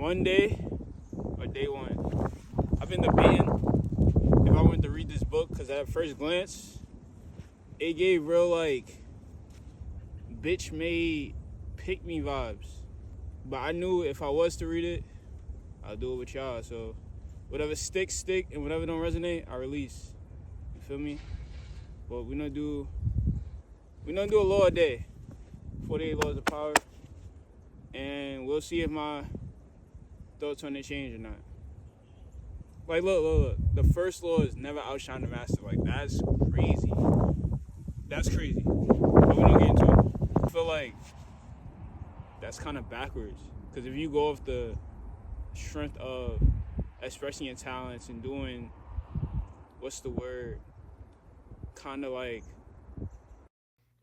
Monday or day one. I've been debating if I wanted to read this book because at first glance, it gave real like bitch made pick me vibes. But I knew if I was to read it, I'll do it with y'all. So whatever sticks, stick, and whatever don't resonate, I release. You feel me? But we gonna do a law a day. 48 laws of power. And we'll see if my thoughts on it change or not. Like, look. The first law is never outshine the master. Like, that's crazy. That's crazy. But we don't get into it. I feel like that's kind of backwards. Because if you go off the strength of expressing your talents and doing, what's the word? Kind of like,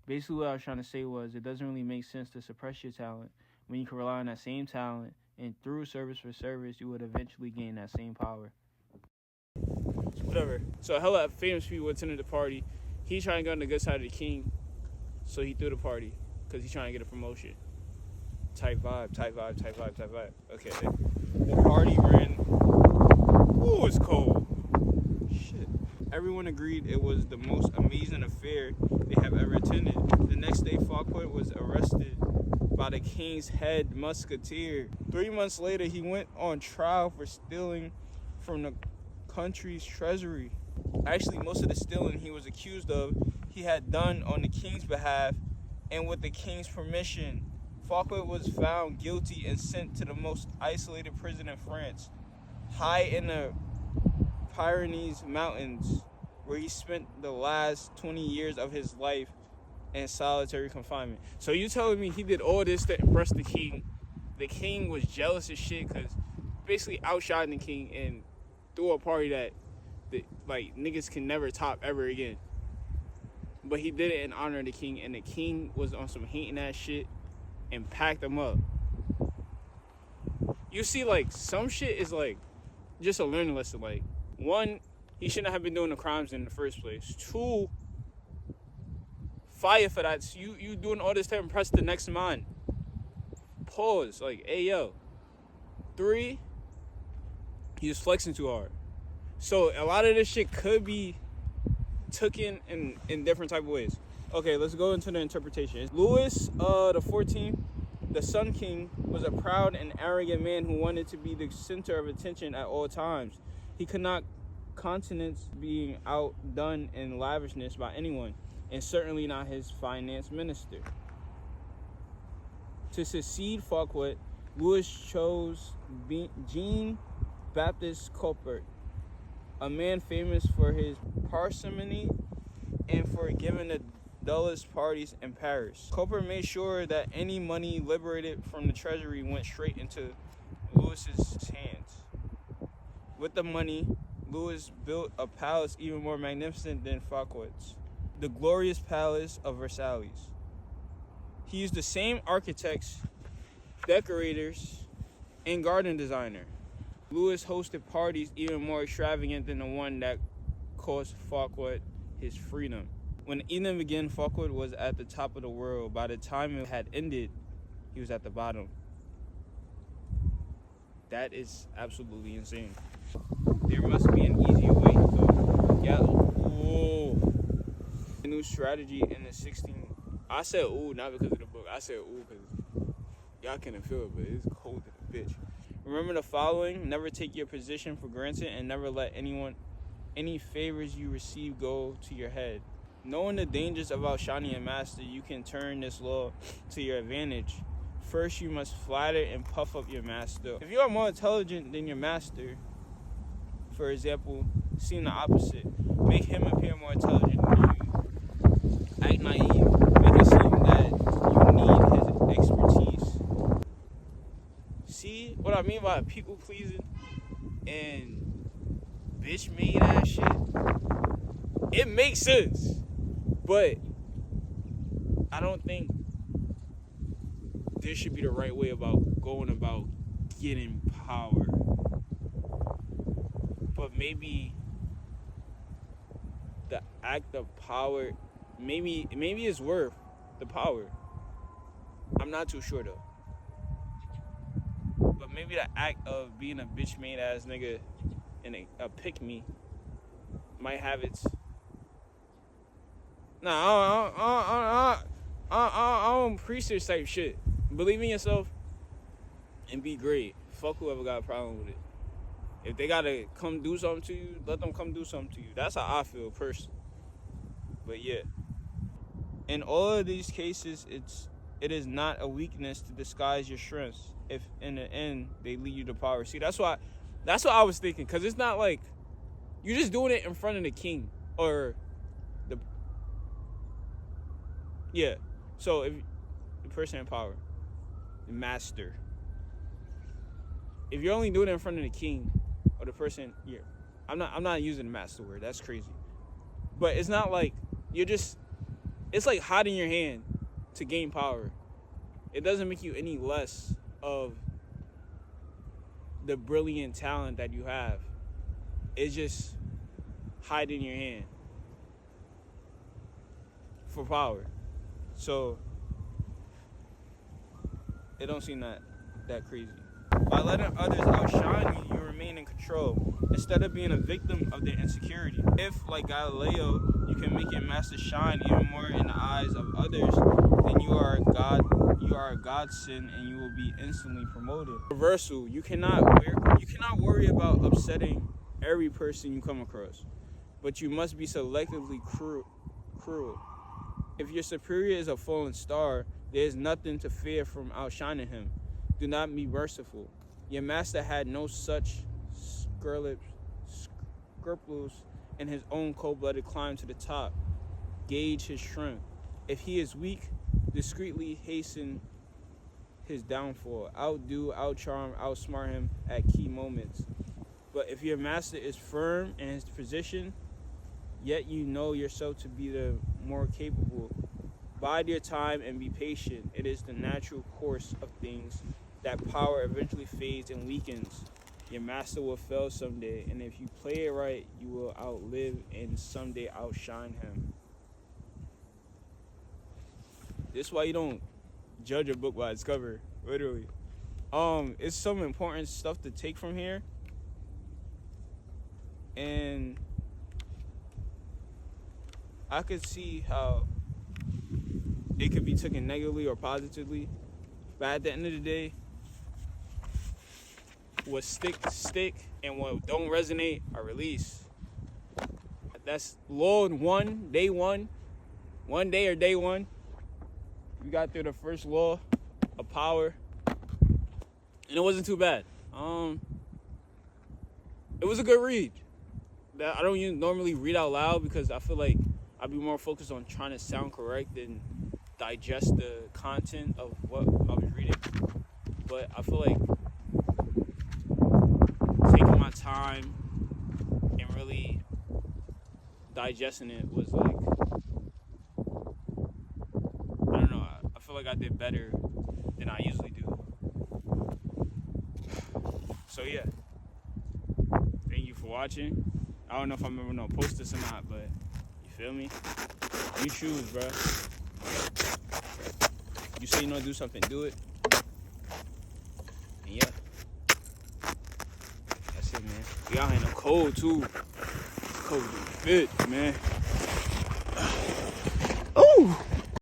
basically what I was trying to say was it doesn't really make sense to suppress your talent when you can rely on that same talent, and through service for service, you would eventually gain that same power. Whatever. So hella famous people attended the party. He trying to get on the good side of the king, so he threw the party because he's trying to get a promotion. Type vibe. Okay. The party ran. Ooh, it's cold. Shit. Everyone agreed it was the most amazing affair they have ever attended. The next day, Farquaad was arrested by the king's head musketeer. 3 months later, he went on trial for stealing from the country's treasury. Actually, most of the stealing he was accused of, he had done on the king's behalf and with the king's permission. Farquaad was found guilty and sent to the most isolated prison in France, high in the Pyrenees Mountains, where he spent the last 20 years of his life in solitary confinement. So you telling me he did all this to impress the king? The king was jealous as shit because basically outshined the king and threw a party that like niggas can never top ever again. But he did it in honor of the king, and the king was on some hating ass shit and packed him up. You see, like, some shit is like just a learning lesson. Like, one, he shouldn't have been doing the crimes in the first place. Two, fire for that. So you doing all this to impress the next man. Pause. Like, hey, yo. Three, he was flexing too hard. So a lot of this shit could be taken in different type of ways. Okay, let's go into the interpretation. Louis the 14th, the Sun King, was a proud and arrogant man who wanted to be the center of attention at all times. He could not countenance being outdone in lavishness by anyone, and certainly not his finance minister. To succeed Farquaad, Louis chose Jean-Baptiste Colbert, a man famous for his parsimony and for giving the dullest parties in Paris. Colbert made sure that any money liberated from the treasury went straight into Louis's hands. With the money, Louis built a palace even more magnificent than Farquaad's, the glorious palace of Versailles. He used the same architects, decorators, and garden designer. Louis hosted parties even more extravagant than the one that cost Farquaad his freedom. When the evening began, Farquaad was at the top of the world. By the time it had ended, he was at the bottom. That is absolutely insane. There must be an easier way, though. Yeah. Ooh. A new strategy in the 16. I said ooh, not because of the book. I said ooh because y'all couldn't feel it, but it's cold as a bitch. Remember the following: never take your position for granted, and never let any favors you receive go to your head. Knowing the dangers of outshining a master, you can turn this law to your advantage. First, you must flatter and puff up your master. If you are more intelligent than your master, for example, seem the opposite. Make him appear more intelligent than you. Act naive. Make it seem that you need his expertise. See what I mean by people pleasing and bitch made ass shit? It makes sense. But I don't think this should be the right way about going about getting power. But maybe the act of power, maybe it's worth the power. I'm not too sure though. But maybe the act of being a bitch made ass nigga and a pick me might have its. Nah, I don't preach this type shit. Believe in yourself and be great. Fuck whoever got a problem with it. If they gotta come do something to you, let them come do something to you. That's how I feel personally. But yeah, in all of these cases, it is not a weakness to disguise your strengths. If in the end they lead you to power. See, that's what I was thinking. Cause it's not like you're just doing it in front of the king or the. Yeah. So if the person in power, the master. If you're only doing it in front of the king or the person, yeah, I'm not using the master word. That's crazy. But it's not like you're just. It's like hiding your hand to gain power. It doesn't make you any less of the brilliant talent that you have. It's just hiding your hand for power. So it don't seem that crazy. By letting others outshine you, you remain in control instead of being a victim of their insecurity. If, like Galileo, you can make your master shine even more in the eyes of others, then you are a godsend and you will be instantly promoted. Reversal, you cannot worry about upsetting every person you come across, but you must be selectively cruel. If your superior is a fallen star, there is nothing to fear from outshining him. Do not be merciful. Your master had no such scruples in his own cold-blooded climb to the top. Gauge his strength. If he is weak, discreetly hasten his downfall. Outdo, outcharm, outsmart him at key moments. But if your master is firm in his position, yet you know yourself to be the more capable, bide your time and be patient. It is the natural course of things that power eventually fades and weakens. Your master will fail someday, and if you play it right, you will outlive and someday outshine him. This is why you don't judge a book by its cover, literally. It's some important stuff to take from here, and I could see how it could be taken negatively or positively, but at the end of the day, what stick, and what don't resonate, I release. That's law day one day or day one. We got through the first law of power, and it wasn't too bad. It was a good read. I don't even normally read out loud because I feel like I'd be more focused on trying to sound correct than digest the content of what I was reading. But I feel like taking my time and really digesting it was like, I don't know, I feel like I did better than I usually do. So yeah, thank you for watching. I don't know if I'm ever gonna post this or not, but you feel me? You choose, bro. You say you know do something, do it. And yeah. That's it, man. We out here in the cold, too. It's cold as fit, man. Oh!